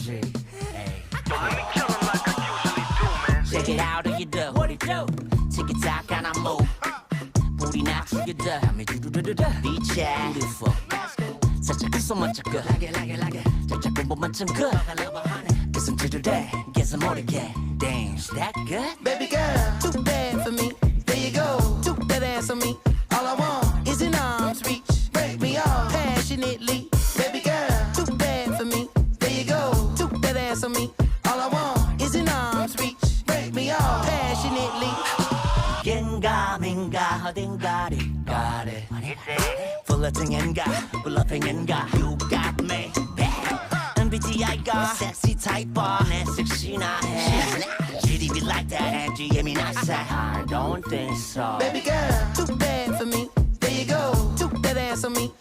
그렇지. Check it out, how you do? What it do? Tick it tock and I move. Booty not to your dub. Beach yeah, beautiful. 살짝 kus어 멋져 good. Like it. 살짝 공부만 좀 good. Guess I'm to the day. Guess I'm 모르게. Damn, is that good? Baby girl, too bad for me. There you go, took that ass on me. All I want is an arm's reach. Break me off passionately. Baby girl, too bad for me. There you go, took that ass on me. All I want is an arm's reach. Break me off passionately. 겐가 민가 어딘가를 got it. Flirting인가 bluffing인가 You got me bad. MBTI가 sexy type 내 섹시나 해. GDB like that and GM이 나서 I don't think so. Baby girl, too bad for me. There you go, took that ass on me.